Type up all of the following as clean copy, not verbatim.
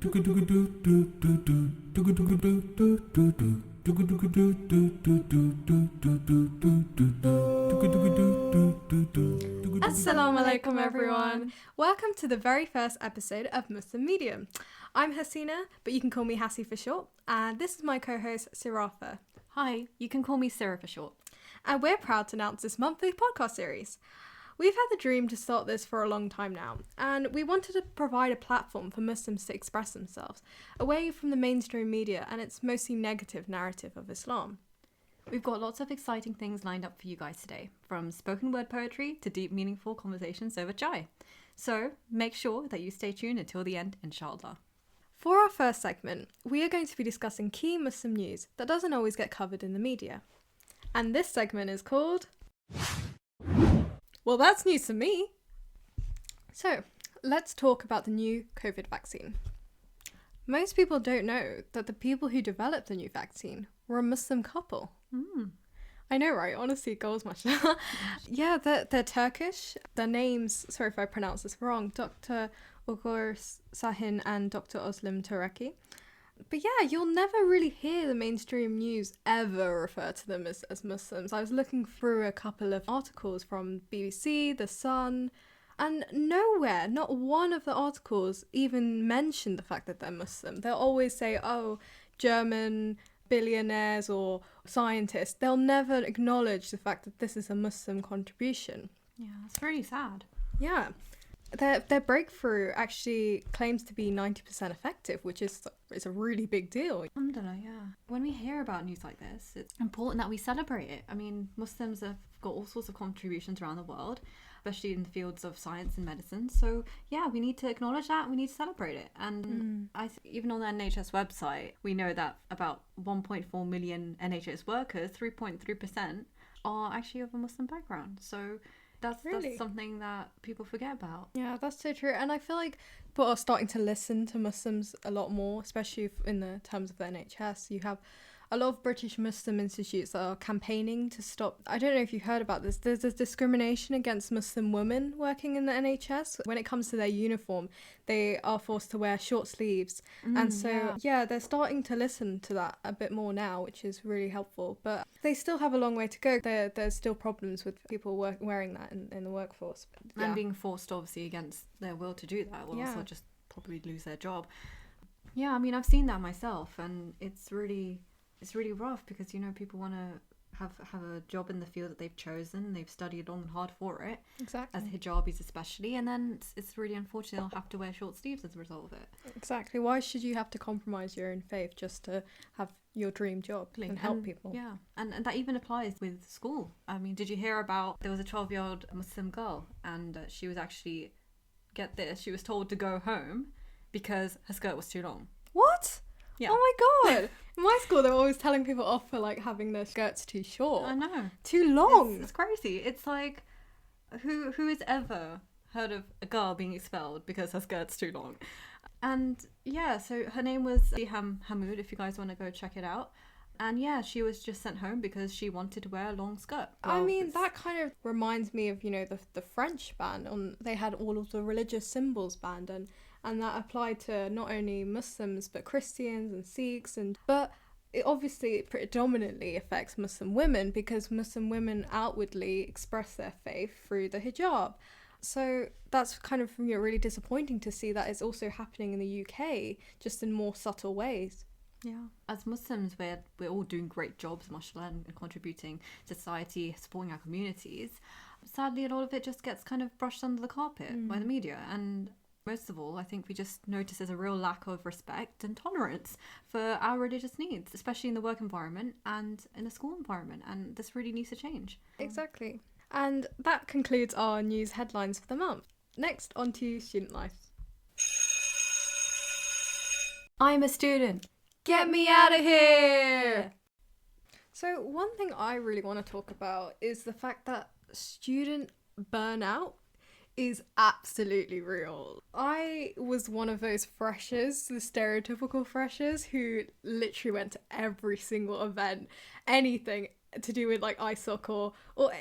Assalamu alaikum everyone. Welcome to the very first episode of Muslimedium. I'm Haseenah, but you can call me Hassie for short, and this is my co-host Siraafa. Hi, you can call me Sira for short. And we're proud to announce this monthly podcast series. We've had the dream to start this for a long time now, and we wanted to provide a platform for Muslims to express themselves, away from the mainstream media and its mostly negative narrative of Islam. We've got lots of exciting things lined up for you guys today, from spoken word poetry to deep, meaningful conversations over chai. So make sure that you stay tuned until the end, inshallah. For our first segment, we are going to be discussing key Muslim news that doesn't always get covered in the media. And this segment is called... Well, that's news to me. So, let's talk about the new COVID vaccine. Most people don't know that the people who developed the new vaccine were a Muslim couple. I know, right? Honestly, goals much. Yeah, they're Turkish. Their names, sorry if I pronounce this wrong, Dr. Ugur Sahin and Dr. Özlem Tureki. But yeah, you'll never really hear the mainstream news ever refer to them as Muslims. I was looking through a couple of articles from BBC, The Sun, and nowhere, not one of the articles even mentioned the fact that they're Muslim. They'll always say, oh, German billionaires or scientists. They'll never acknowledge the fact that this is a Muslim contribution. Yeah, it's really sad. Yeah. Their breakthrough actually claims to be 90% effective, which is a really big deal. Alhamdulillah, yeah. When we hear about news like this, it's important that we celebrate it. I mean, Muslims have got all sorts of contributions around the world, especially in the fields of science and medicine. So yeah, we need to acknowledge that. We need to celebrate it. And even on the NHS website, we know that about 1.4 million NHS workers, 3.3%, are actually of a Muslim background. So that's something that people forget about. Yeah, that's so true. And I feel like people are starting to listen to Muslims a lot more, especially in the terms of the NHS. You have a lot of British Muslim institutes that are campaigning to stop. I don't know if you heard about this. There's a discrimination against Muslim women working in the NHS. When it comes to their uniform, they are forced to wear short sleeves. And so, yeah, they're starting to listen to that a bit more now, which is really helpful. But they still have a long way to go. There's still problems with people wearing that in the workforce. Yeah. And being forced, obviously, against their will to do that will also just probably lose their job. Yeah, I mean, I've seen that myself, and it's really rough because, you know, people want to have a job in the field that they've chosen. They've studied long and hard for it. Exactly. As hijabis especially. And then it's really unfortunate they'll have to wear short sleeves as a result of it. Exactly. Why should you have to compromise your own faith just to have your dream job and help people? Yeah. And that even applies with school. I mean, did you hear about, there was a 12-year-old Muslim girl and she was actually, get this, she was told to go home because her skirt was too long. What? Yeah. Oh my god! In my school, they were always telling people off for like having their skirts too short. I know. Too long. It's crazy. It's like, who has ever heard of a girl being expelled because her skirt's too long? And yeah, so her name was Siham Hamoud, if you guys want to go check it out. And yeah, she was just sent home because she wanted to wear a long skirt. Well, I mean, that kind of reminds me of, you know, the French ban. They had all of the religious symbols banned, and that applied to not only Muslims but Christians and Sikhs, but it obviously predominantly affects Muslim women because Muslim women outwardly express their faith through the hijab. So that's kind of, you know, really disappointing to see that it's also happening in the UK, just in more subtle ways. Yeah. As Muslims, we're all doing great jobs, mashallah, and contributing to society, supporting our communities. Sadly, a lot of it just gets kind of brushed under the carpet by the media. And most of all, I think we just notice there's a real lack of respect and tolerance for our religious needs, especially in the work environment and in the school environment. And this really needs to change. Exactly. And that concludes our news headlines for the month. Next, on to student life. I'm a student. Get me out of here! So one thing I really want to talk about is the fact that student burnout is absolutely real. I was one of those freshers, the stereotypical freshers, who literally went to every single event, anything to do with like ice soccer or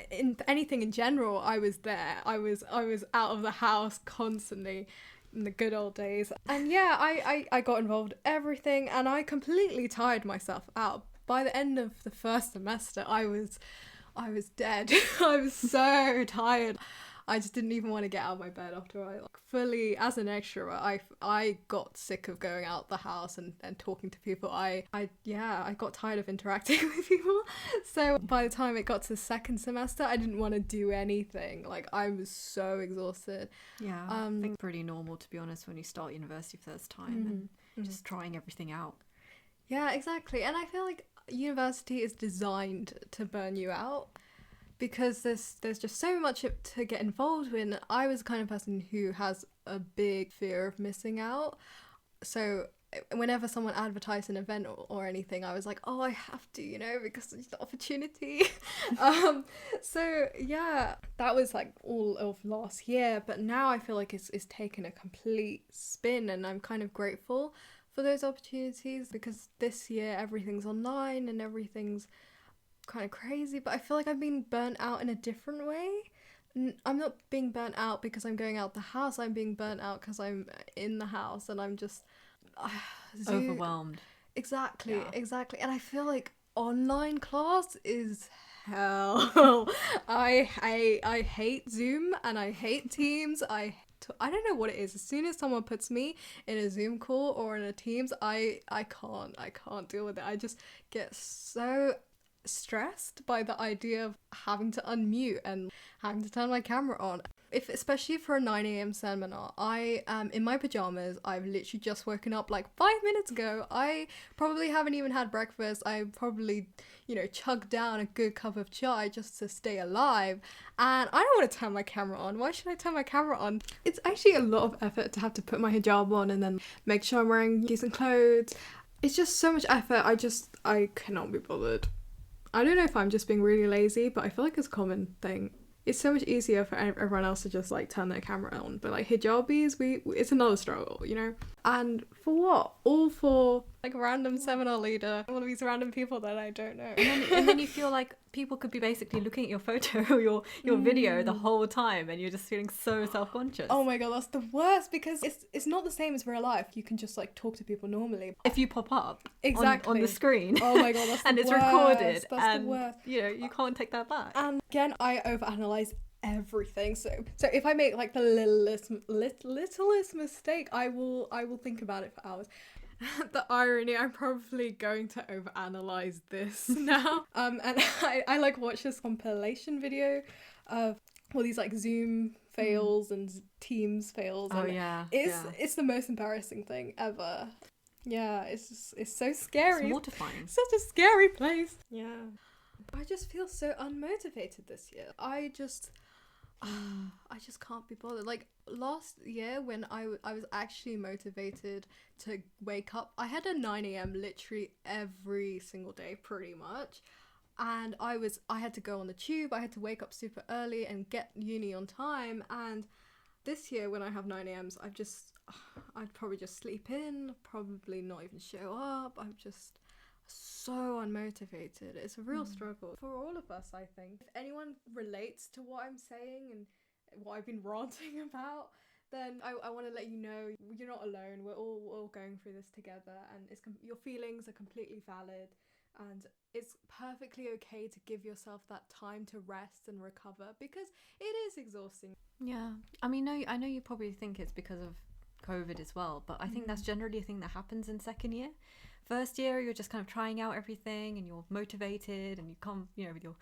anything in general. I was there. I was out of the house constantly. in the good old days. And yeah, I got involved in everything, and I completely tired myself out. By the end of the first semester, I was dead. I was so tired. I just didn't even want to get out of my bed after I fully, as an extrovert, I got sick of going out the house and talking to people. I got tired of interacting with people. So by the time it got to the second semester, I didn't want to do anything. Like, I was so exhausted. Yeah, I think it's pretty normal, to be honest, when you start university first time and just trying everything out. Yeah, exactly. And I feel like university is designed to burn you out, because there's just so much to get involved in. I was the kind of person who has a big fear of missing out. So whenever someone advertised an event or anything, I was like, oh, I have to, because it's the opportunity. So yeah, that was like all of last year. But now I feel like it's taken a complete spin, and I'm kind of grateful for those opportunities, because this year everything's online and everything's kind of crazy. But I feel like I've been burnt out in a different way. I'm not being burnt out because I'm going out the house. I'm being burnt out because I'm in the house and I'm just overwhelmed. Exactly. And I feel like online class is hell. I hate Zoom and I hate Teams. I don't know what it is. As soon as someone puts me in a Zoom call or in a Teams, I can't deal with it. I just get so stressed by the idea of having to unmute and having to turn my camera on. Especially for a 9 a.m. seminar, I am in my pajamas. I've literally just woken up like 5 minutes ago. I probably haven't even had breakfast. I probably, chugged down a good cup of chai just to stay alive. And I don't want to turn my camera on. Why should I turn my camera on? It's actually a lot of effort to have to put my hijab on and then make sure I'm wearing decent clothes. It's just so much effort. I cannot be bothered. I don't know if I'm just being really lazy, but I feel like it's a common thing. It's so much easier for everyone else to just turn their camera on, but hijabis, it's another struggle, And for what? All for a random seminar leader, one of these random people that I don't know. And then you feel like people could be basically looking at your photo or your video the whole time, and you're just feeling so self-conscious. Oh my god, that's the worst, because it's not the same as real life. You can just talk to people normally. If you pop up exactly on the screen, oh my god, that's the and worst. It's recorded, that's and the worst. You can't take that back. And again, I overanalyze everything. So if I make the littlest mistake, I will think about it for hours. The irony, I'm probably going to overanalyze this now. And I watch this compilation video of all these Zoom fails and Teams fails. Oh and yeah. It's the most embarrassing thing ever. Yeah, it's so scary. It's mortifying. Such a scary place. Yeah. I just feel so unmotivated this year. I just can't be bothered. Last year when I was actually motivated to wake up, I had a 9 a.m. literally every single day pretty much. And I had to go on the tube, I had to wake up super early and get uni on time. And this year when I have 9 a.m.s, I'd probably just sleep in, probably not even show up. I'm just so unmotivated. It's a real struggle for all of us, I think. If anyone relates to what I'm saying and what I've been ranting about, then I want to let you know you're not alone. We're all going through this together, and your feelings are completely valid, and it's perfectly okay to give yourself that time to rest and recover, because it is exhausting. Yeah, I mean, I know you probably think it's because of COVID as well, but I think that's generally a thing that happens in second year. First year, you're just kind of trying out everything, and you're motivated, and you come, with your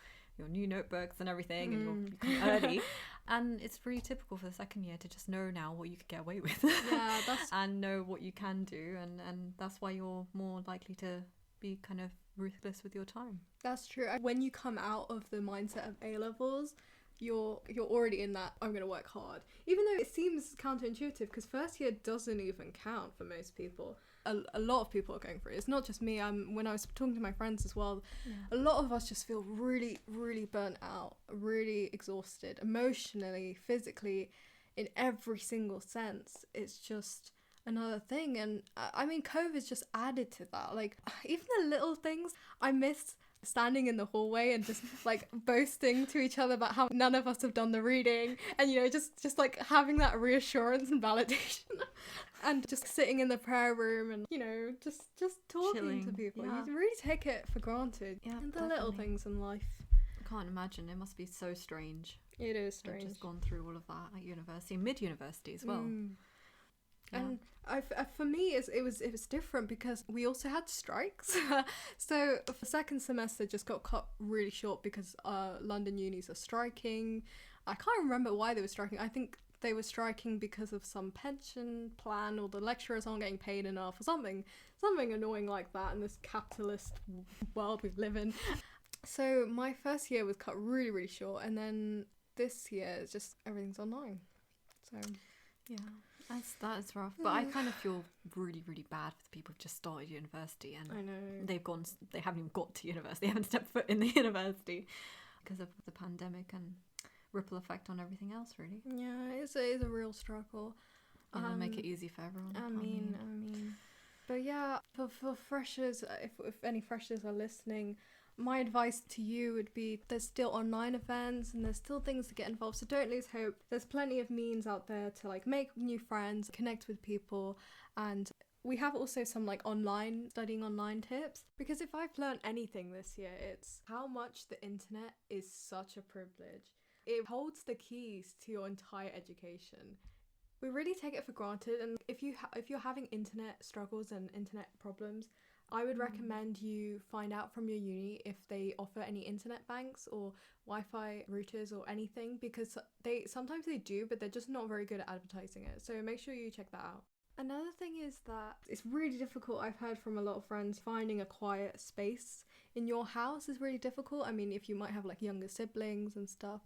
new notebooks and everything, and you come early. And it's really typical for the second year to just know now what you could get away with. Yeah, and know what you can do, and that's why you're more likely to be kind of ruthless with your time. That's true. When you come out of the mindset of A-levels, you're already in that I'm going to work hard. Even though it seems counterintuitive, because first year doesn't even count for most people. A lot of people are going through it. It's not just me. When I was talking to my friends as well, a lot of us just feel really, really burnt out, really exhausted, emotionally, physically, in every single sense. It's just another thing. And I mean, COVID's just added to that. Even the little things. I missed standing in the hallway and just like boasting to each other about how none of us have done the reading, and you know, just like having that reassurance and validation. And just sitting in the prayer room and, you know, just talking Chilling. to people. Yeah. You really take it for granted. Yeah, And the little definitely. things in life. I can't imagine. It must be so strange. It is I've strange. just gone through all of that at university, mid-university as well. Yeah. And for me, it was different because we also had strikes. So the second semester just got cut really short because London unis are striking. I can't remember why they were striking. I think they were striking because of some pension plan, or the lecturers aren't getting paid enough, or something annoying like that in this capitalist world we live in. So my first year was cut really, really short, and then this year it's just everything's online. So Yeah, that is rough. But I kind of feel really, really bad for the people who've just started university and I know. they haven't even got to university, they haven't stepped foot in the university because of the pandemic and ripple effect on everything else, really. Yeah, it's a real struggle. And make it easy for everyone. I mean, but yeah, for freshers, if any freshers are listening, my advice to you would be there's still online events and there's still things to get involved, so don't lose hope. There's plenty of means out there to like make new friends, connect with people, and we have also some like studying online tips, because if I've learned anything this year, it's how much the internet is such a privilege. It holds the keys to your entire education. We really take it for granted, and if you're having internet struggles and internet problems, I would recommend you find out from your uni if they offer any internet banks or Wi-Fi routers or anything, because sometimes they do, but they're just not very good at advertising it. So make sure you check that out. Another thing is that it's really difficult. I've heard from a lot of friends, finding a quiet space in your house is really difficult. I mean, if you might have like younger siblings and stuff.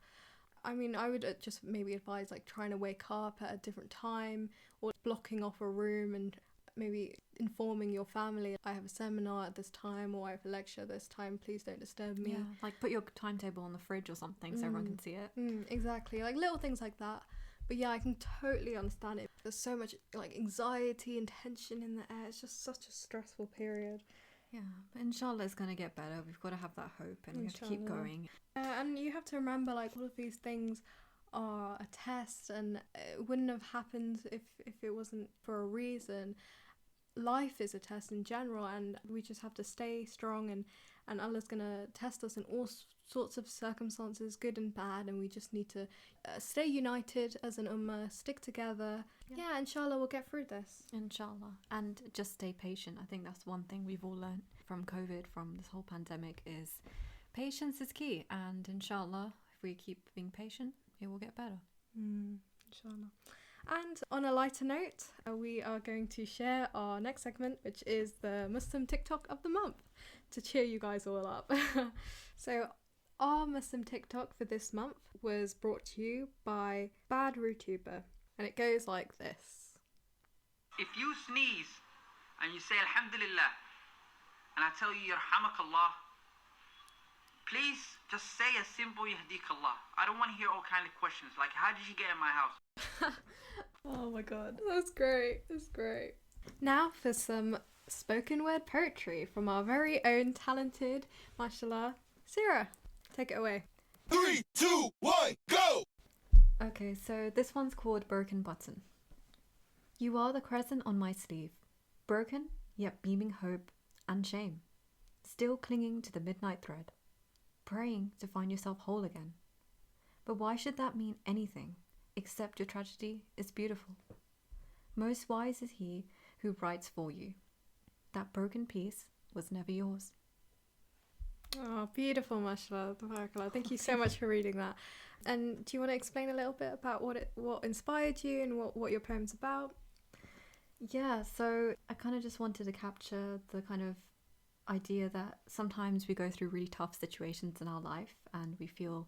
I mean, I would just maybe advise like trying to wake up at a different time, or blocking off a room and maybe informing your family, I have a seminar at this time, or I have a lecture this time, please don't disturb me. Yeah, like put your timetable on the fridge or something so everyone can see it. Exactly, like little things like that. But yeah, I can totally understand it. There's so much like anxiety and tension in the air. It's just such a stressful period. Yeah, but inshallah it's going to get better. We've got to have that hope and we have to keep going. And you have to remember, like, all of these things are a test, and it wouldn't have happened if it wasn't for a reason. Life is a test in general, and we just have to stay strong, and Allah's going to test us in all sorts of circumstances, good and bad, and we just need to stay united as an ummah, stick together. Yeah, inshallah we'll get through this. Inshallah. And just stay patient. I think that's one thing we've all learned from COVID, from this whole pandemic, is patience is key, and inshallah if we keep being patient it will get better. Inshallah. And on a lighter note, we are going to share our next segment, which is the Muslim TikTok of the month, to cheer you guys all up. So our Muslim TikTok for this month was brought to you by Bad Rutuber, and it goes like this. If you sneeze and you say Alhamdulillah, and I tell you Yarhamakallah, please just say a simple Yahdikallah. I don't want to hear all kind of questions like, how did you get in my house? Oh my god, that's great. That's great. Now for some spoken word poetry from our very own talented, mashallah, Sira. Take it away. 3, 2, 1, go! Okay, so this one's called Broken Button. You are the crescent on my sleeve, broken yet beaming hope and shame, still clinging to the midnight thread, praying to find yourself whole again. But why should that mean anything except your tragedy is beautiful? Most wise is he who writes for you. That broken piece was never yours. Oh, beautiful, mashallah. Tabarakallah. Thank you so much for reading that. And do you want to explain a little bit about what inspired you and what your poem's about? Yeah, so I kind of just wanted to capture the kind of idea that sometimes we go through really tough situations in our life and we feel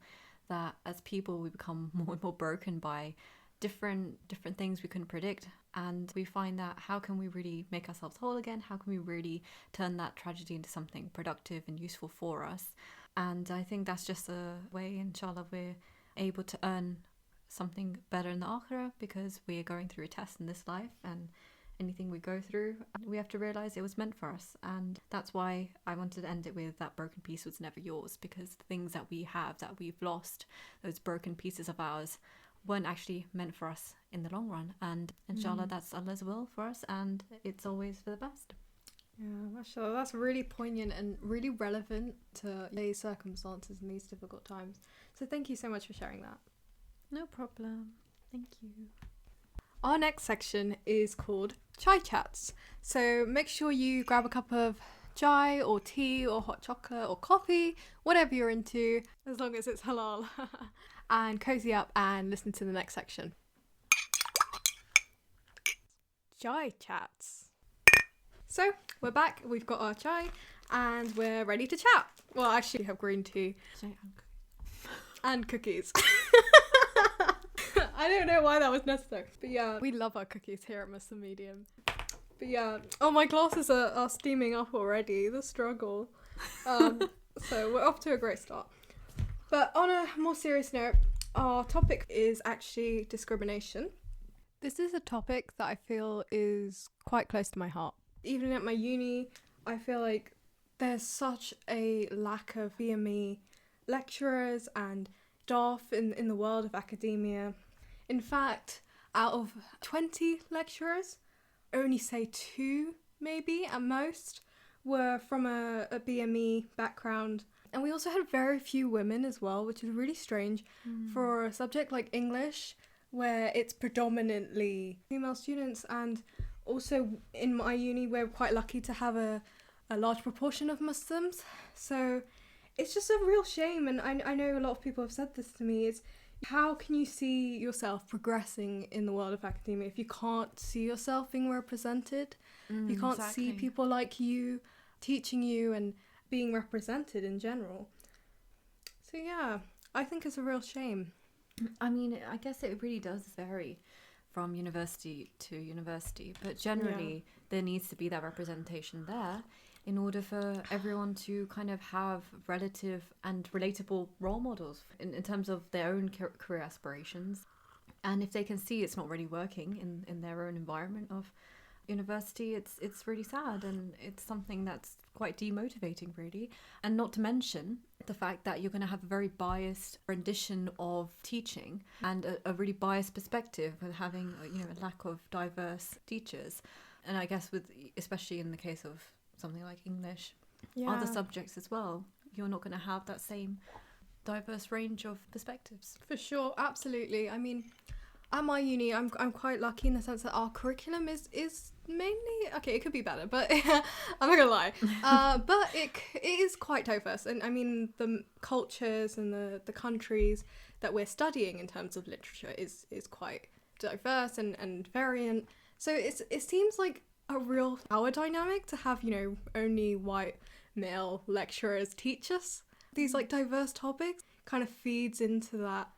that as people we become more and more broken by different things we couldn't predict, and we find that how can we really make ourselves whole again? How can we really turn that tragedy into something productive and useful for us? And I think that's just a way, inshallah, we're able to earn something better in the akhirah, because we're going through a test in this life, and anything we go through, we have to realize it was meant for us. And that's why I wanted to end it with that broken piece was never yours, because the things that we have, that we've lost, those broken pieces of ours, weren't actually meant for us in the long run. And inshallah, that's Allah's will for us, and it's always for the best. Yeah, mashallah, that's really poignant and really relevant to these circumstances and these difficult times. So thank you so much for sharing that. No problem. Thank you. Our next section is called Chai Chats. So make sure you grab a cup of chai or tea or hot chocolate or coffee, whatever you're into, as long as it's halal, and cozy up and listen to the next section. Chai Chats. So we're back, we've got our chai and we're ready to chat. Well, actually we have green tea and cookies. I don't know why that was necessary. But yeah, we love our cookies here at Muslimedium. But yeah, oh, my glasses are steaming up already, the struggle. So we're off to a great start. But on a more serious note, our topic is actually discrimination. This is a topic that I feel is quite close to my heart. Even at my uni, I feel like there's such a lack of BME lecturers and staff in the world of academia. In fact, out of 20 lecturers, only say 2, maybe at most, were from a BME background. And we also had very few women as well, which is really strange for a subject like English, where it's predominantly female students. And also in my uni, we're quite lucky to have a large proportion of Muslims. So it's just a real shame. And I know a lot of people have said this to me, is how can you see yourself progressing in the world of academia if you can't see yourself being represented? You can't see people like you teaching you and being represented in general. So yeah, I think it's a real shame. I mean, I guess it really does vary from university to university, but generally there needs to be that representation there in order for everyone to kind of have relative and relatable role models in terms of their own career aspirations. And if they can see it's not really working in their own environment of university, it's really sad, and it's something that's quite demotivating, really. And not to mention the fact that you're going to have a very biased rendition of teaching and a really biased perspective with having a lack of diverse teachers. And I guess especially in the case of something like English, other subjects as well, you're not going to have that same diverse range of perspectives. For sure, absolutely. I mean, at my uni, I'm quite lucky in the sense that our curriculum is mainly, okay, it could be better, but I'm not gonna lie, but it is quite diverse. And I mean, the cultures and the countries that we're studying in terms of literature is quite diverse and variant. So it seems like a real power dynamic to have, only white male lecturers teach us these like diverse topics. Kind of feeds into that,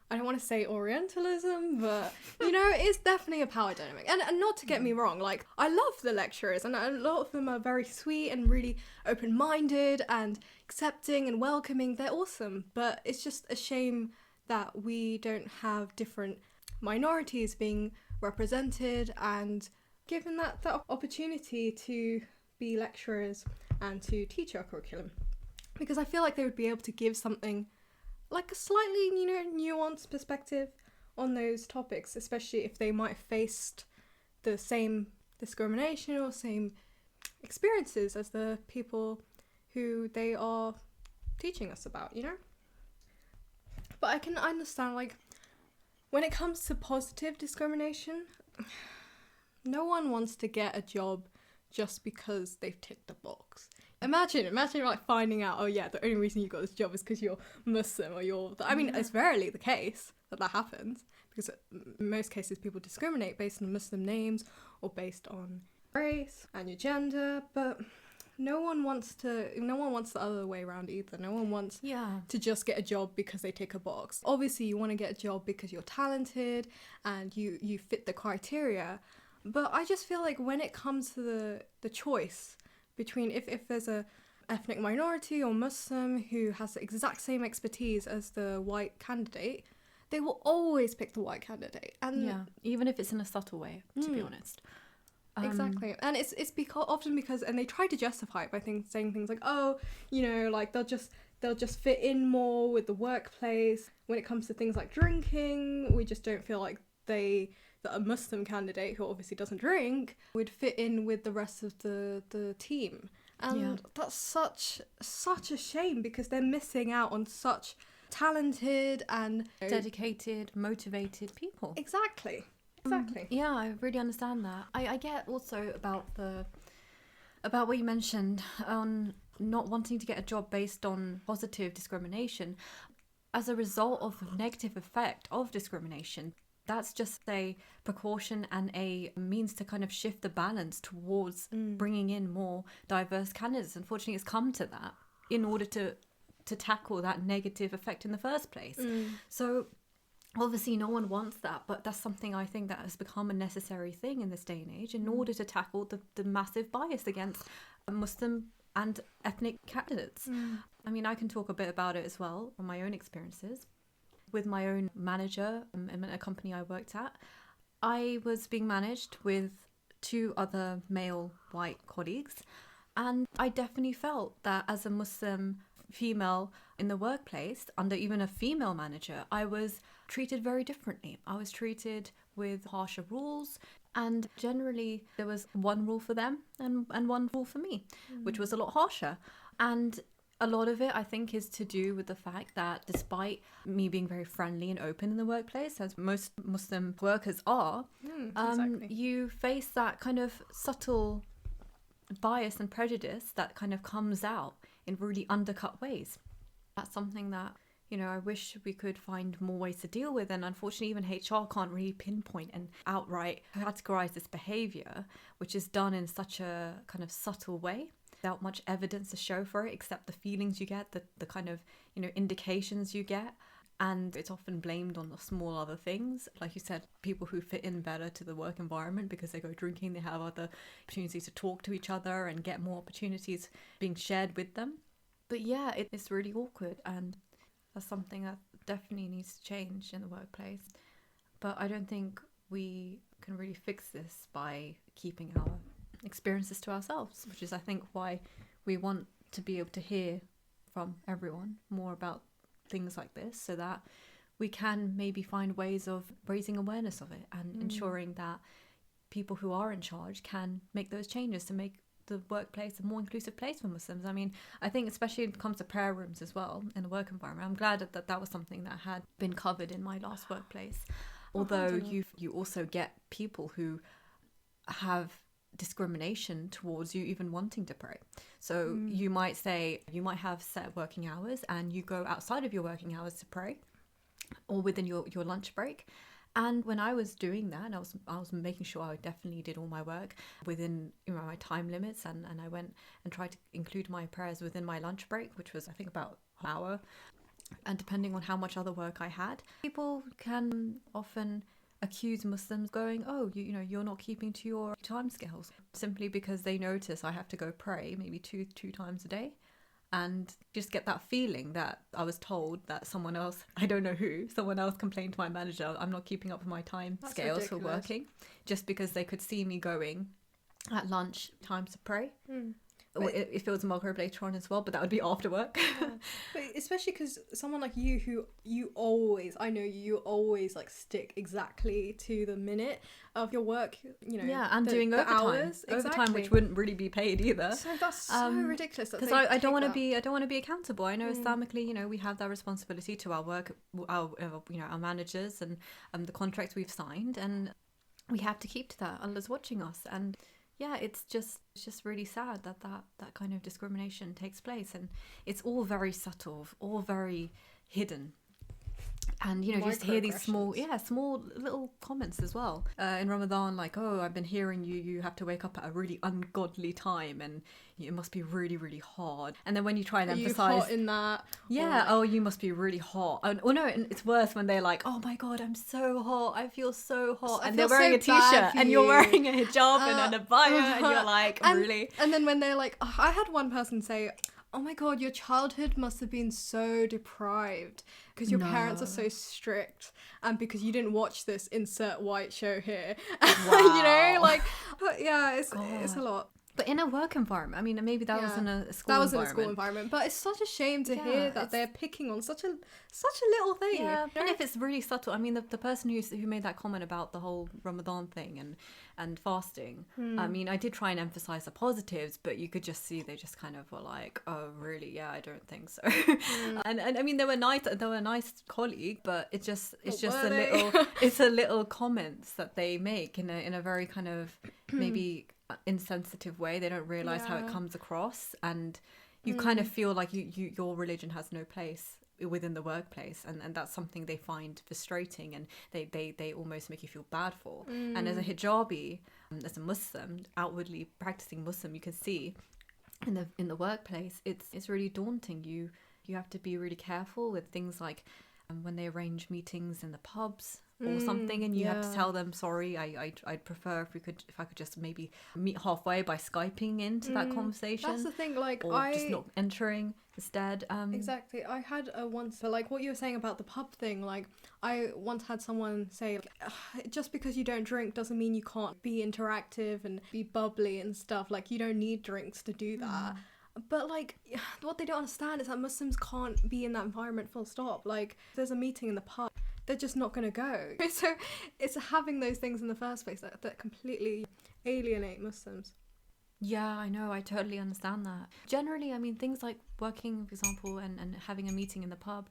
I don't want to say Orientalism, but it's definitely a power dynamic. And not to get me wrong, like, I love the lecturers, and a lot of them are very sweet and really open-minded and accepting and welcoming. They're awesome, but it's just a shame that we don't have different minorities being represented and given that opportunity to be lecturers and to teach our curriculum, because I feel like they would be able to give something like a slightly, nuanced perspective on those topics, especially if they might have faced the same discrimination or same experiences as the people who they are teaching us about, But I can understand, like, when it comes to positive discrimination, no one wants to get a job just because they've ticked a box. Imagine like finding out, oh yeah, the only reason you got this job is because you're Muslim or it's rarely the case that happens, because in most cases people discriminate based on Muslim names or based on race and your gender, but no one wants the other way around either. No one wants to just get a job because they tick a box. Obviously you want to get a job because you're talented and you fit the criteria, but I just feel like when it comes to the choice between if there's a ethnic minority or Muslim who has the exact same expertise as the white candidate, they will always pick the white candidate. And even if it's in a subtle way, to be honest. Exactly. And it's because often because, and they try to justify it by saying things like, oh, you know, like they'll just fit in more with the workplace. When it comes to things like drinking, we just don't feel like that a Muslim candidate who obviously doesn't drink would fit in with the rest of the team. And that's such a shame, because they're missing out on such talented and dedicated, motivated people. Exactly. Yeah, I really understand that. I get also about what you mentioned on not wanting to get a job based on positive discrimination as a result of the negative effect of discrimination. That's just a precaution and a means to kind of shift the balance towards bringing in more diverse candidates. Unfortunately, it's come to that in order to tackle that negative effect in the first place. So obviously no one wants that, but that's something I think that has become a necessary thing in this day and age in order to tackle the massive bias against Muslim and ethnic candidates. I mean, I can talk a bit about it as well from my own experiences. With my own manager in a company I worked at, I was being managed with 2 other male white colleagues, and I definitely felt that as a Muslim female in the workplace, under even a female manager, I was treated very differently. I was treated with harsher rules, and generally there was one rule for them and one rule for me, which was a lot harsher. And a lot of it, I think, is to do with the fact that despite me being very friendly and open in the workplace, as most Muslim workers are, you face that kind of subtle bias and prejudice that kind of comes out in really undercut ways. That's something that, you know, I wish we could find more ways to deal with. And unfortunately, even HR can't really pinpoint and outright categorize this behavior, which is done in such a kind of subtle way, without much evidence to show for it, except the feelings you get, the kind of, you know, indications you get. And it's often blamed on the small other things. Like you said, people who fit in better to the work environment because they go drinking, they have other opportunities to talk to each other and get more opportunities being shared with them. But yeah, it's really awkward, and that's something that definitely needs to change in the workplace. But I don't think we can really fix this by keeping our experiences to ourselves, which is, I think, why we want to be able to hear from everyone more about things like this, so that we can maybe find ways of raising awareness of it and ensuring that people who are in charge can make those changes to make the workplace a more inclusive place for Muslims. I mean, I think especially when it comes to prayer rooms as well in the work environment, I'm glad that was something that had been covered in my last workplace. Although you also get people who have discrimination towards you even wanting to pray. So you might have set working hours and you go outside of your working hours to pray, or within your lunch break. And when I was doing that, I was making sure I definitely did all my work within, you know, my time limits, and I went and tried to include my prayers within my lunch break, which was, I think, about an hour. And depending on how much other work I had, people can often accuse Muslims going, oh, you know, you're not keeping to your time scales, simply because they notice I have to go pray maybe two times a day. And just get that feeling that I was told that someone else, I don't know who, someone else complained to my manager, I'm not keeping up with my time scales for working, just because they could see me going at lunch times to pray. Or if it was Maghrib later on as well, but that would be after work. But especially because someone like you, who you always like stick exactly to the minute of your work, you know. Yeah, and doing overtime. Hours. Overtime, which wouldn't really be paid either. So that's so ridiculous. Because I don't want to be accountable. I know Islamically, you know, we have that responsibility to our work, our managers and the contracts we've signed, and we have to keep to that. Allah's watching us, and yeah, it's just really sad that kind of discrimination takes place, and it's all very subtle, all very hidden. And, you know, just hear these small little comments as well. In Ramadan, like, oh, I've been hearing you have to wake up at a really ungodly time and it must be really, really hard. And then when you try and emphasize... Are you hot in that? Yeah, oh, you must be really hot. Or no, it's worse when they're like, oh my God, I'm so hot. I feel so hot. And they're wearing a t-shirt and you're wearing a hijab and an abaya and you're like, really? And then when they're like, I had one person say, oh my god, your childhood must have been so deprived because your parents are so strict, and because you didn't watch this insert white show here. You know, like, but yeah, it's a lot. But in a work environment, I mean, maybe that was in a school that was environment. in a school environment, but it's such a shame to hear that they're picking on such a little thing. Yeah, and if it's really subtle, I mean, the person who made that comment about the whole Ramadan thing and fasting, I mean, I did try and emphasize the positives, but you could just see they just kind of were like, oh, really? Yeah, I don't think so. And I mean, they were a nice colleague, but it's just a little comments that they make in a very kind of maybe insensitive way. They don't realize how it comes across, and you kind of feel like your religion has no place within the workplace, and that's something they find frustrating, and they almost make you feel bad for. And as a hijabi, as a Muslim, outwardly practicing Muslim, you can see in the workplace it's really daunting. You have to be really careful with things like when they arrange meetings in the pubs or something, and you have to tell them, sorry, I'd prefer if I could just maybe meet halfway by Skyping into that conversation. That's the thing, like, or just not entering instead. Exactly. I had once, but like what you were saying about the pub thing, like I once had someone say, like, just because you don't drink doesn't mean you can't be interactive and be bubbly and stuff. Like, you don't need drinks to do that. But like, what they don't understand is that Muslims can't be in that environment full stop. Like, if there's a meeting in the pub, they're just not going to go. So it's having those things in the first place that completely alienate Muslims. Yeah, I know. I totally understand that. Generally, I mean, things like working, for example, and having a meeting in the pub.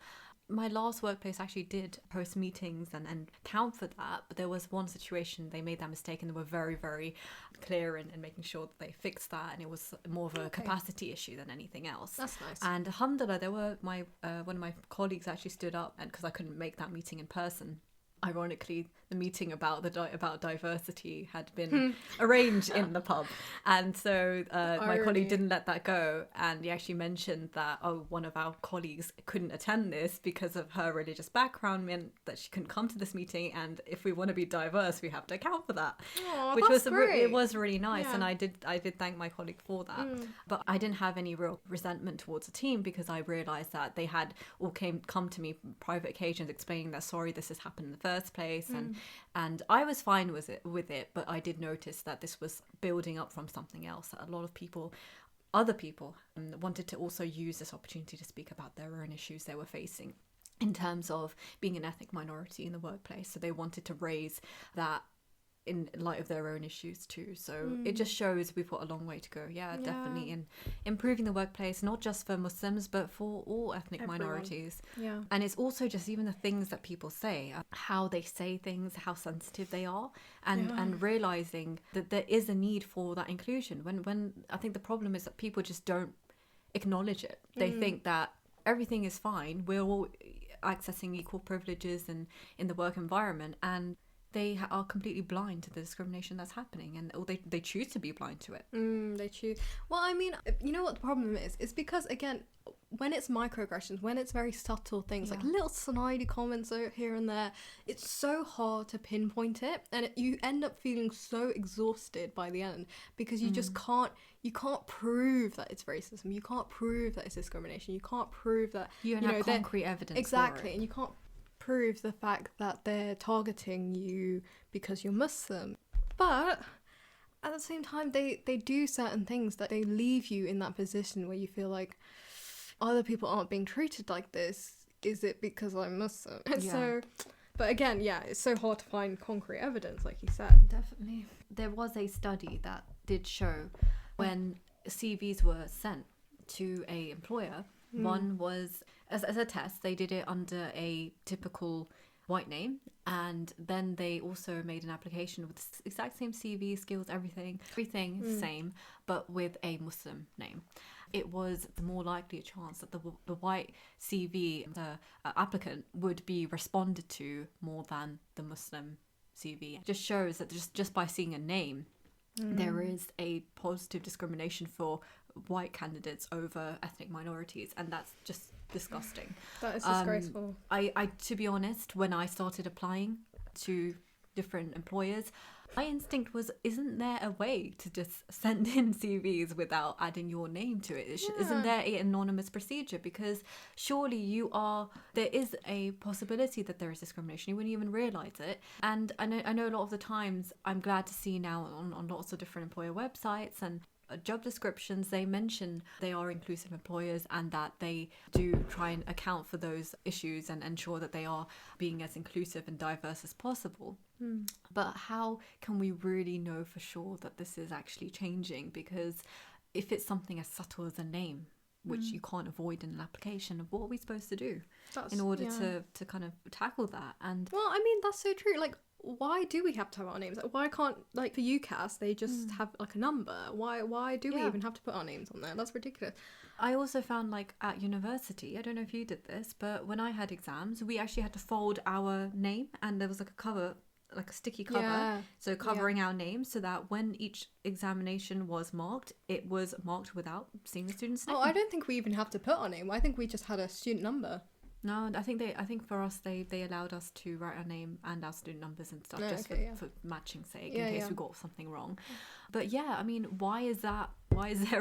My last workplace actually did host meetings and count for that, but there was one situation they made that mistake, and they were very, very clear in making sure that they fixed that, and it was more of a capacity issue than anything else. That's nice. And alhamdulillah, there were one of my colleagues actually stood up, and because I couldn't make that meeting in person, ironically, the meeting about diversity had been arranged in the pub, and so my colleague didn't let that go, and he actually mentioned that one of our colleagues couldn't attend this because of her religious background, meant that she couldn't come to this meeting, and if we want to be diverse, we have to account for that. Which was great. It was really nice, and I did thank my colleague for that. But I didn't have any real resentment towards the team, because I realized that they had all come to me private occasions explaining that, sorry, this has happened in the first place, and I was fine with it, but I did notice that this was building up from something else. That a lot of other people wanted to also use this opportunity to speak about their own issues they were facing in terms of being an ethnic minority in the workplace. So they wanted to raise that in light of their own issues too. So it just shows we've got a long way to go. Yeah, definitely in improving the workplace, not just for Muslims, but for all ethnic minorities. Yeah. And it's also just even the things that people say, how they say things, how sensitive they are, and realizing that there is a need for that inclusion. When I think the problem is that people just don't acknowledge it. They think that everything is fine, we're all accessing equal privileges in the work environment, and they are completely blind to the discrimination that's happening, and they choose to be blind to it. They choose. Well, I mean, you know what the problem is? It's because, again, when it's microaggressions, when it's very subtle things, like little snidey comments here and there, it's so hard to pinpoint it, and you end up feeling so exhausted by the end, because you just can't prove that it's racism, you can't prove that it's discrimination, you can't prove that you don't have concrete evidence exactly for it. And you can't prove the fact that they're targeting you because you're Muslim. But at the same time, they do certain things that they leave you in that position where you feel like, other people aren't being treated like this. Is it because I'm Muslim? So, but again, it's so hard to find concrete evidence, like you said. Definitely. There was a study that did show when CVs were sent to a employer, one was, as a test, they did it under a typical white name, and then they also made an application with the exact same CV, skills, everything same, but with a Muslim name. It was the more likely a chance that the white CV, the applicant, would be responded to more than the Muslim CV. It just shows that just by seeing a name, there is a positive discrimination for white candidates over ethnic minorities, and that's just disgusting. That is disgraceful. I to be honest, when I started applying to different employers, My instinct was, isn't there a way to just send in CVs without adding your name to it? Isn't there an anonymous procedure? Because surely there is a possibility that there is discrimination. You wouldn't even realise it. And I know a lot of the times, I'm glad to see now on lots of different employer websites and job descriptions, they mention they are inclusive employers and that they do try and account for those issues and ensure that they are being as inclusive and diverse as possible. But how can we really know for sure that this is actually changing? Because if it's something as subtle as a name, which you can't avoid in an application, what are we supposed to do in order to kind of tackle that? And well, I mean, that's so true. Like, why do we have to have our names? Like, why can't, like, for UCAS they just have like a number? Why do we even have to put our names on there? That's ridiculous. I also found, like, at university, I don't know if you did this, but when I had exams, we actually had to fold our name, and there was like a cover, like a sticky cover, so covering our name, so that when each examination was marked, it was marked without seeing the student's name. Oh, I don't think we even have to put our name. I think we just had a student number. No, I think for us they allowed us to write our name and our student numbers and stuff, for matching sake, in case we got something wrong. But yeah, I mean, why is there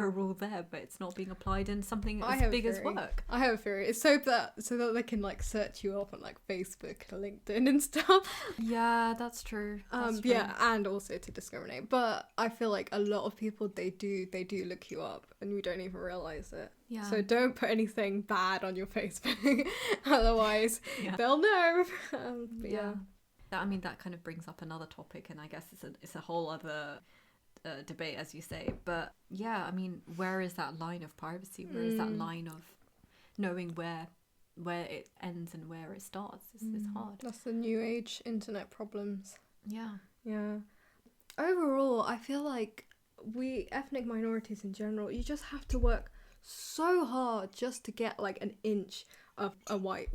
a rule there but it's not being applied in something as big as work? I have a theory. It's so that they can, like, search you up on, like, Facebook and LinkedIn and stuff. Yeah, that's true. Yeah, and also to discriminate. But I feel like a lot of people, they do look you up and we don't even realise it. Yeah. So don't put anything bad on your Facebook, otherwise they'll know. I mean, that kind of brings up another topic, and I guess it's a whole other debate, as you say. But yeah, I mean, where is that line of privacy? Where is that line of knowing where it ends and where it starts? It's hard. That's the new age internet problems. Yeah. Overall, I feel like we ethnic minorities in general, you just have to work so hard just to get like an inch of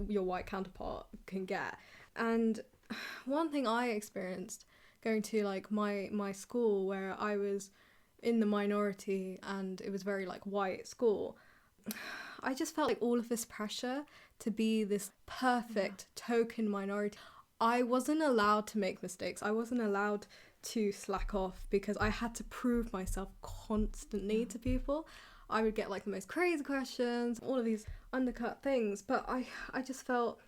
your white counterpart can get. And one thing I experienced going to, like, my school, where I was in the minority and it was very, like, white school, I just felt like all of this pressure to be this perfect token minority. I wasn't allowed to make mistakes. I wasn't allowed to slack off because I had to prove myself constantly to people. I would get, like, the most crazy questions, all of these undercut things, but I just felt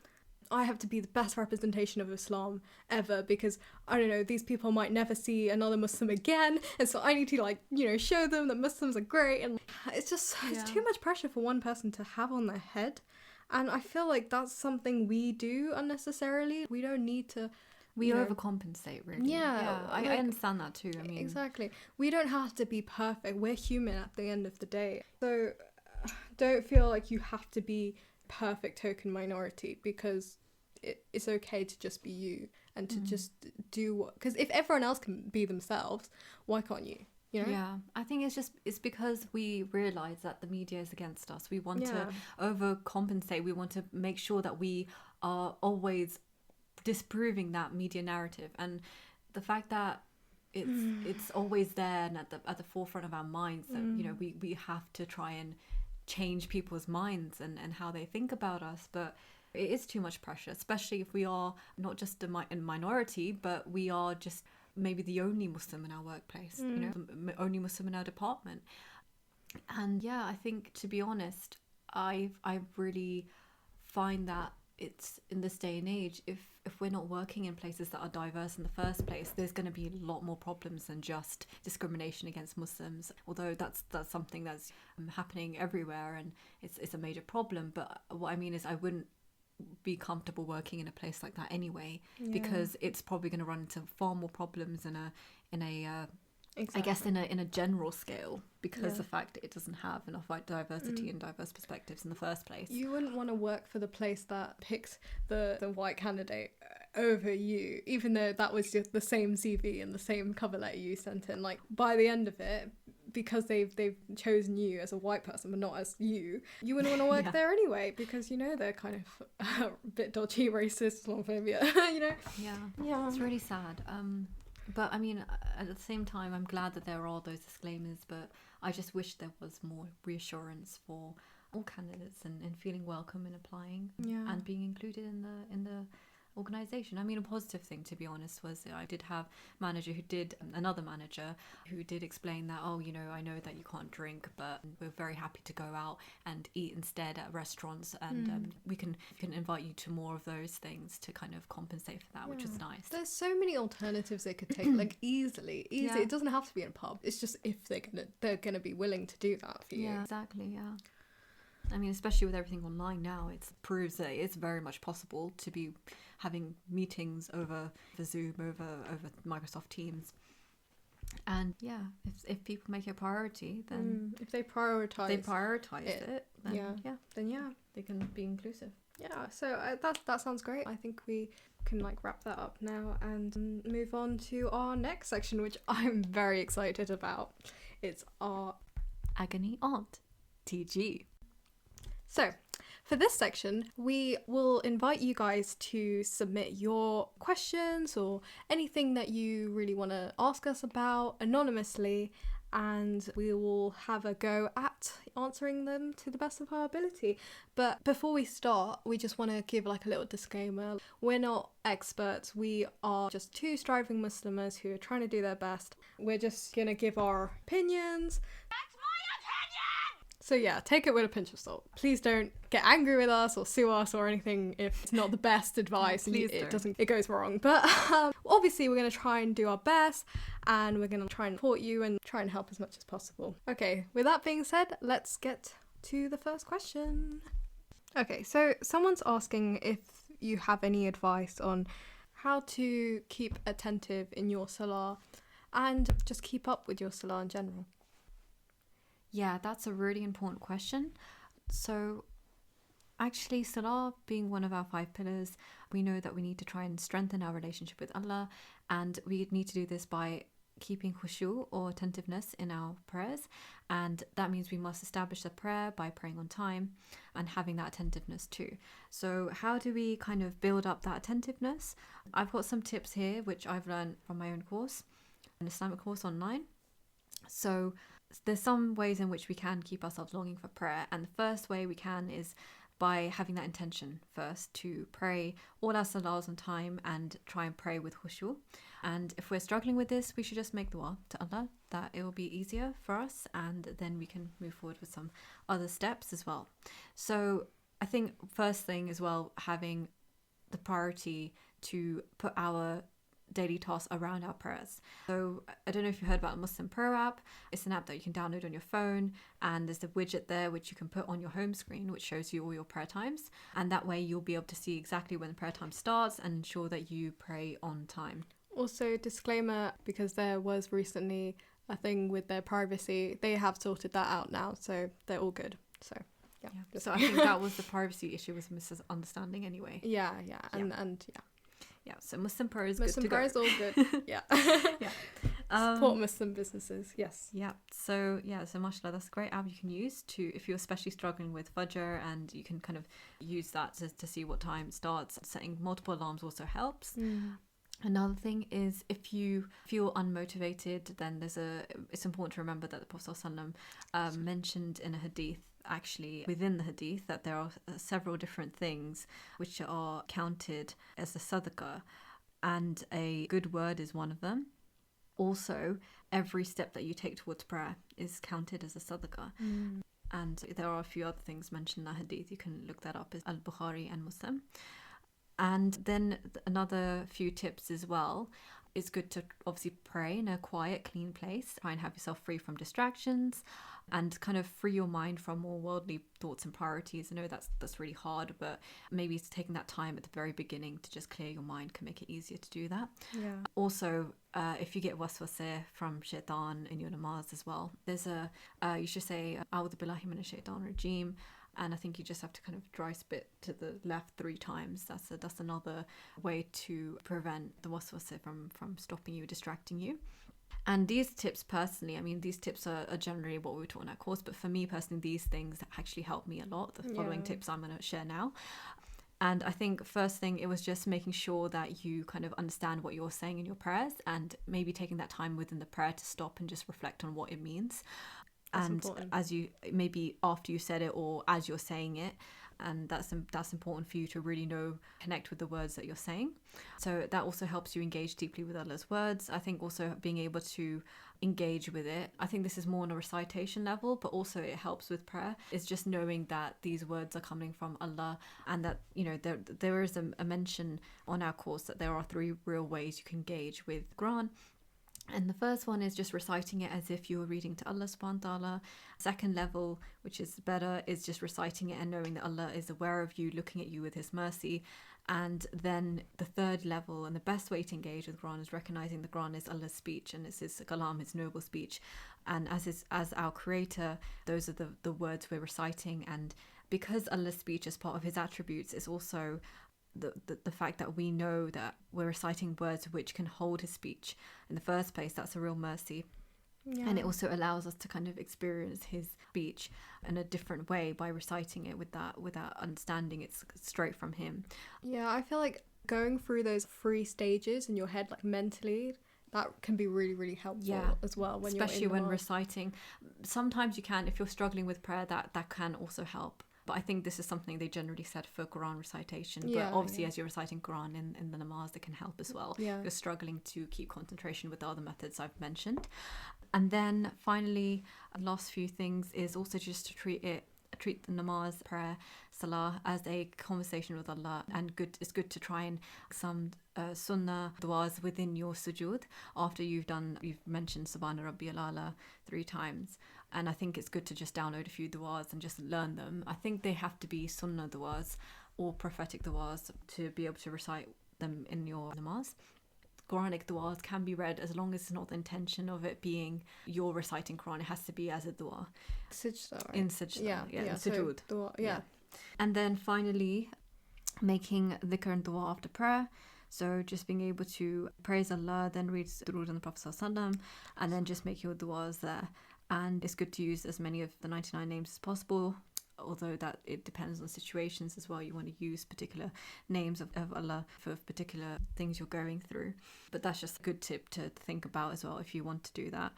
I have to be the best representation of Islam ever, because, I don't know, these people might never see another Muslim again, and so I need to, like, you know, show them that Muslims are great. And it's just it's too much pressure for one person to have on their head, and I feel like that's something we do unnecessarily. We don't need to. We overcompensate, really. Yeah, I understand that too. I mean, exactly. We don't have to be perfect. We're human at the end of the day. So don't feel like you have to be perfect token minority, because it's okay to just be you and to just do what. Because if everyone else can be themselves, why can't you? You know? Yeah, I think it's because we realise that the media is against us. We want to overcompensate. We want to make sure that we are always disproving that media narrative, and the fact that it's always there and at the forefront of our minds that you know we have to try and change people's minds and how they think about us. But it is too much pressure, especially if we are not just a minority, but we are just maybe the only Muslim in our workplace, you know, the only Muslim in our department. And yeah, I think, to be honest, I really find that it's, in this day and age, if we're not working in places that are diverse in the first place, there's going to be a lot more problems than just discrimination against Muslims. Although that's something that's happening everywhere and it's a major problem. But what I mean is, I wouldn't be comfortable working in a place like that anyway, because it's probably going to run into far more problems in a I guess in a general scale, because the fact that it doesn't have enough diversity and diverse perspectives in the first place. You wouldn't want to work for the place that picks the white candidate over you, even though that was just the same CV and the same cover letter you sent in. Like, by the end of it, because they've chosen you as a white person but not as you wouldn't want to work there anyway, because, you know, they're kind of a bit dodgy, racist, Islamophobia, you know? Yeah. It's really sad. But I mean, at the same time, I'm glad that there are those disclaimers, but I just wish there was more reassurance for all candidates and feeling welcome in applying and being included in the organization. I mean, a positive thing, to be honest, was I did have another manager who did explain that, oh, you know, I know that you can't drink, but we're very happy to go out and eat instead at restaurants, and we can invite you to more of those things to kind of compensate for that, which is nice. There's so many alternatives they could take, like easily. Yeah. It doesn't have to be in a pub. It's just if they're gonna be willing to do that for you. Yeah, exactly. Yeah. I mean, especially with everything online now, it proves that it's very much possible to be having meetings over Zoom, over Microsoft Teams. And yeah, if people make it a priority, then if they prioritize it, then they can be inclusive. Yeah, so that sounds great. I think we can like wrap that up now and move on to our next section, which I'm very excited about. It's our Agony Aunty Jee. So, for this section, we will invite you guys to submit your questions or anything that you really want to ask us about anonymously, and we will have a go at answering them to the best of our ability. But before we start, we just want to give like a little disclaimer. We're not experts. We are just two striving Muslims who are trying to do their best. We're just going to give our opinions. So yeah, take it with a pinch of salt. Please don't get angry with us or sue us or anything if it's not the best advice and it goes wrong. But obviously we're going to try and do our best, and we're going to try and support you and try and help as much as possible. Okay, with that being said, let's get to the first question. Okay, so someone's asking if you have any advice on how to keep attentive in your salah and just keep up with your salah in general. Yeah, that's a really important question. So actually, salah being one of our 5 pillars, we know that we need to try and strengthen our relationship with Allah, and we need to do this by keeping khushu or attentiveness in our prayers, and that means we must establish the prayer by praying on time and having that attentiveness too. So how do we kind of build up that attentiveness? I've got some tips here which I've learned from my own course, an Islamic course online. So there's some ways in which we can keep ourselves longing for prayer, and the first way we can is by having that intention first to pray all our salahs on time and try and pray with khushu. And if we're struggling with this, we should just make dua to Allah that it will be easier for us, and then we can move forward with some other steps as well. So I think first thing as well, having the priority to put our daily tasks around our prayers. So I don't know if you heard about a Muslim prayer app. It's an app that you can download on your phone, and there's a widget there which you can put on your home screen which shows you all your prayer times, and that way you'll be able to see exactly when the prayer time starts and ensure that you pray on time. Also, disclaimer, because there was recently a thing with their privacy, they have sorted that out now, so they're all good. So yeah. So I think that was the privacy issue, was a misunderstanding anyway. Yeah, So Muslim prayer is Muslim good to prayer go. is all good. Yeah. Support Muslim businesses. Yes. So mashallah, that's a great app you can use to, if you're especially struggling with Fajr, and you can kind of use that to see what time it starts. Setting multiple alarms also helps. Another thing is, if you feel unmotivated, then it's important to remember that the Prophet ﷺ mentioned in a hadith, actually within the hadith, that there are several different things which are counted as a sadaqah, and a good word is one of them. Also, every step that you take towards prayer is counted as a sadaqah. And there are a few other things mentioned in that hadith. You can look that up, as Al-Bukhari and Muslim. And then another few tips as well. It's good to obviously pray in a quiet, clean place. Try and have yourself free from distractions, and kind of free your mind from more worldly thoughts and priorities. I know that's really hard, but maybe it's taking that time at the very beginning to just clear your mind can make it easier to do that. Yeah. Also, if you get waswaseh from shaitan in your namaz as well, there's you should say A'udhu billahi minash shaitanir rajeem. And I think you just have to kind of dry spit to the left 3 times. That's another way to prevent the waswasah from stopping you, distracting you. And these tips personally, I mean, these tips are generally what we were taught in our course, but for me personally, these things actually helped me a lot. The following tips I'm going to share now. And I think first thing, it was just making sure that you kind of understand what you're saying in your prayers, and maybe taking that time within the prayer to stop and just reflect on what it means. That's and important. As you, maybe after you said it or as you're saying it, and that's important for you to really connect with the words that you're saying. So that also helps you engage deeply with Allah's words. I think also being able to engage with it, I think this is more on a recitation level, but also it helps with prayer, is just knowing that these words are coming from Allah, and that, you know, there is a mention on our course that there are 3 real ways you can engage with Quran. And the first one is just reciting it as if you were reading to Allah subhanahu wa ta'ala. Second level, which is better, is just reciting it and knowing that Allah is aware of you, looking at you with his mercy. And then the third level and the best way to engage with Quran is recognizing the Quran is Allah's speech and it's his kalam, his noble speech. And as our creator, those are the words we're reciting. And because Allah's speech is part of his attributes, it's also the fact that we know that we're reciting words which can hold his speech in the first place. That's a real mercy. Yeah. And it also allows us to kind of experience his speech in a different way by reciting it without understanding it's straight from him. Yeah, I feel like going through those 3 stages in your head, like mentally, that can be really, really helpful as well. Especially when reciting. Sometimes you can, if you're struggling with prayer, that can also help. But I think this is something they generally said for Quran recitation. But obviously, as you're reciting Quran in the namaz, it can help as well. Yeah. If you're struggling to keep concentration with the other methods I've mentioned. And then finally, last few things is also just to treat the namaz, prayer, salah as a conversation with Allah. And it's good to try and some sunnah du'as within your sujood after you've mentioned Subhana Rabbiyal A'la 3 times. And I think it's good to just download a few du'as and just learn them. I think they have to be sunnah du'as or prophetic du'as to be able to recite them in your namaz. Quranic du'as can be read as long as it's not the intention of it being you're reciting Quran. It has to be as a du'a. Sajda, right? In sajda, in sujood. So, yeah. And then finally, making dhikr and du'a after prayer. So just being able to praise Allah, then read durood on the Prophet ﷺ, and then just make your du'as there. And it's good to use as many of the 99 names as possible, although that it depends on situations as well. You want to use particular names of Allah for particular things you're going through. But that's just a good tip to think about as well if you want to do that.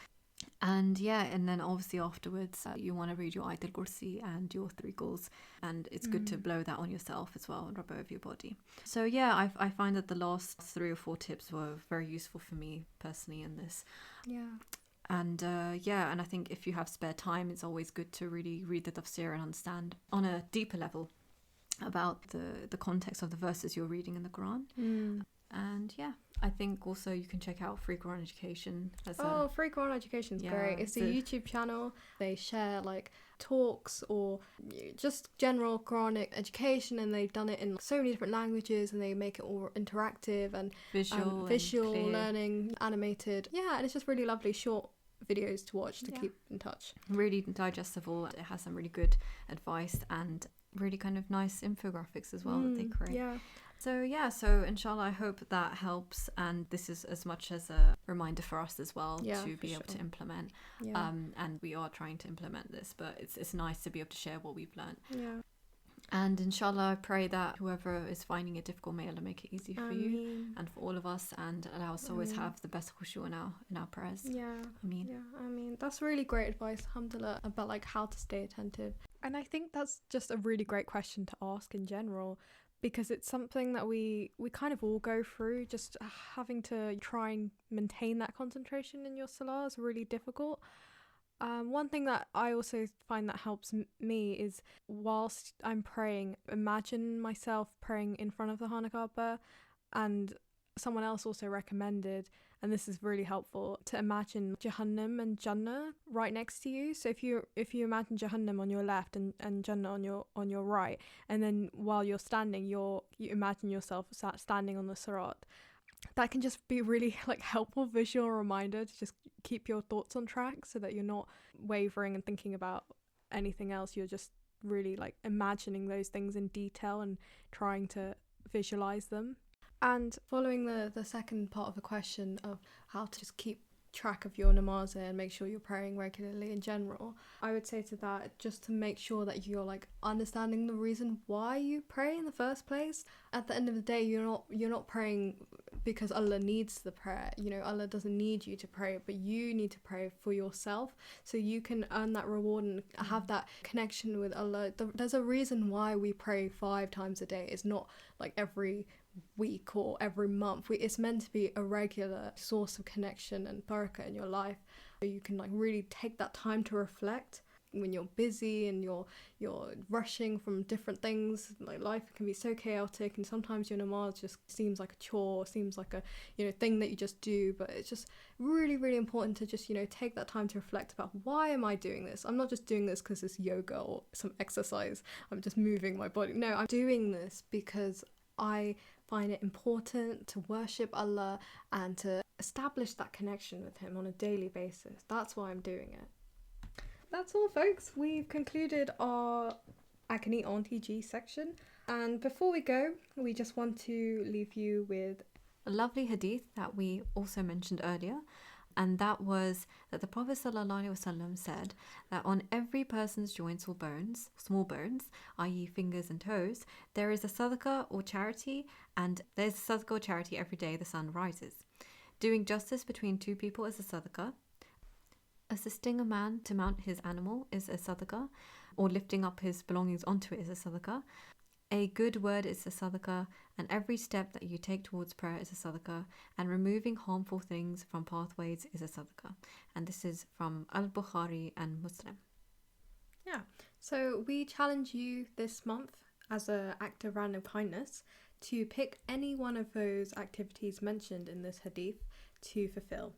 And then obviously afterwards you want to read your Ayatul Kursi and your 3 goals, and it's good to blow that on yourself as well and rub over your body. So I find that the last 3 or 4 tips were very useful for me personally in this. And and I think if you have spare time, it's always good to really read the tafsir and understand on a deeper level about the context of the verses you're reading in the Quran. And I think also you can check out Free Quran Education. Free Quran Education is great. It's a YouTube channel. They share like talks or just general Quranic education, and they've done it in so many different languages, and they make it all interactive and visual learning, animated. And it's just really lovely short videos to watch to keep in touch. Really digestible. It has some really good advice and really kind of nice infographics as well that they create. So inshallah, I hope that helps, and this is as much as a reminder for us as well to be able to implement. And we are trying to implement this, but it's nice to be able to share what we've learned. And inshallah, I pray that whoever is finding it difficult, may Allah make it easy for you and for all of us, and allow us to always have the best khushu in our prayers. Ameen. That's really great advice, alhamdulillah, about like how to stay attentive. And I think that's just a really great question to ask in general, because it's something that we kind of all go through. Just having to try and maintain that concentration in your salah is really difficult. One thing that I also find that helps me is whilst I'm praying, imagine myself praying in front of the Kaaba, and someone else also recommended, and this is really helpful, to imagine Jahannam and Jannah right next to you. So if you imagine Jahannam on your left and Jannah on your right, and then while you're standing, you imagine yourself standing on the Sirat. That can just be really like helpful visual reminder to just keep your thoughts on track, so that you're not wavering and thinking about anything else. You're just really like imagining those things in detail and trying to visualize them. And following the second part of the question of how to just keep track of your namaz and make sure you're praying regularly in general, I would say to that, just to make sure that you're like understanding the reason why you pray in the first place. At the end of the day, you're not praying because Allah needs the prayer. You know, Allah doesn't need you to pray, but you need to pray for yourself so you can earn that reward and have that connection with Allah. There's a reason why we pray 5 times a day. It's not like every week or every month. It's meant to be a regular source of connection and barakah in your life. So you can like really take that time to reflect when you're busy and you're rushing from different things. Like, life can be so chaotic, and sometimes your namaz just seems like a chore, seems like a, you know, thing that you just do. But it's just really, really important to just, you know, take that time to reflect about, why am I doing this? I'm not just doing this because it's yoga or some exercise, I'm just moving my body. No, I'm doing this because I find it important to worship Allah and to establish that connection with him on a daily basis. That's why I'm doing it. That's all, folks. We've concluded our Agony Aunty Jee section. And before we go, we just want to leave you with a lovely hadith that we also mentioned earlier. And that was that the Prophet ﷺ said that on every person's joints or bones, small bones, i.e. fingers and toes, there is a sadaqah or charity, and there's a sadaqah or charity every day the sun rises. Doing justice between 2 people is a sadaqah. Assisting a man to mount his animal is a sadaqah, or lifting up his belongings onto it is a sadaqah. A good word is a sadaqah, and every step that you take towards prayer is a sadaqah, and removing harmful things from pathways is a sadaqah. And this is from Al-Bukhari and Muslim. Yeah, so we challenge you this month as an act of random kindness to pick any one of those activities mentioned in this hadith to fulfill.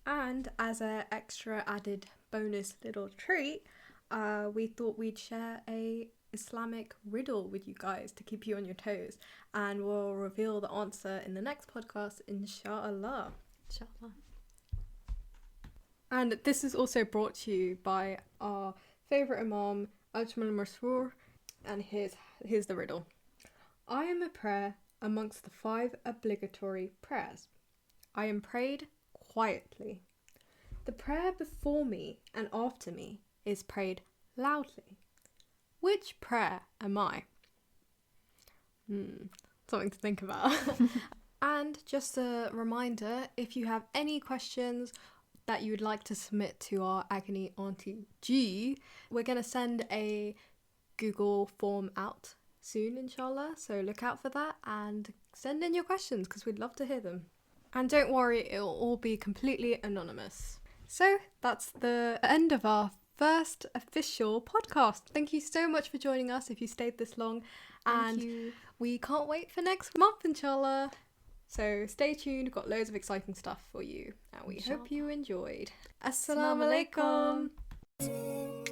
And as an extra added bonus little treat, we thought we'd share a Islamic riddle with you guys to keep you on your toes, and we'll reveal the answer in the next podcast, inshallah. Inshallah. And this is also brought to you by our favourite Imam, Ajmal Masroor, and here's the riddle. I am a prayer amongst the 5 obligatory prayers. I am prayed quietly. The prayer before me and after me is prayed loudly. Which prayer am I? Something to think about. And just a reminder, if you have any questions that you would like to submit to our Agony Aunty Jee, we're going to send a Google form out soon, inshallah. So look out for that and send in your questions because we'd love to hear them. And don't worry, it'll all be completely anonymous. So that's the end of our first official podcast. Thank you so much for joining us if you stayed this long. Thank you. We can't wait for next month, inshallah. So stay tuned, we've got loads of exciting stuff for you. And we hope you enjoyed. Assalamu alaikum.